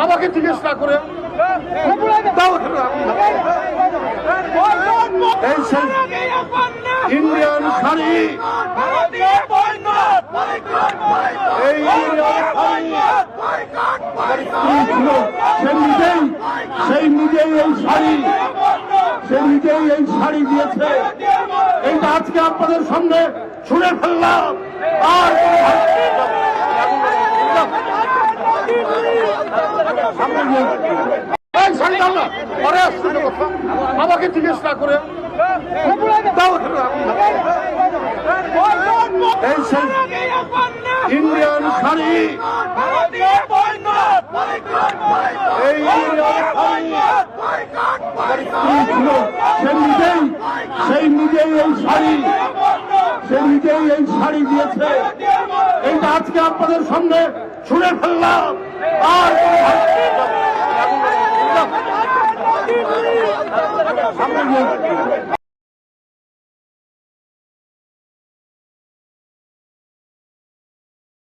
আমাকে জিজ্ঞেস না করে এই সেই ইন্ডিয়ান শাড়ি, এই সেই নিজেই এই শাড়ি, সে নিজেই এই শাড়ি দিয়েছে। এইটা আজকে আপনাদের সামনে শুনে ফেললাম। আর আমাকে জিজ্ঞেস না করে এই সেই ইন্ডিয়ান শাড়ি, এই সেই নিজেই এই শাড়ি, সে নিজেই এই শাড়ি দিয়েছে। এইটা আজকে আপনাদের সামনে শুনে ফেললাম। আর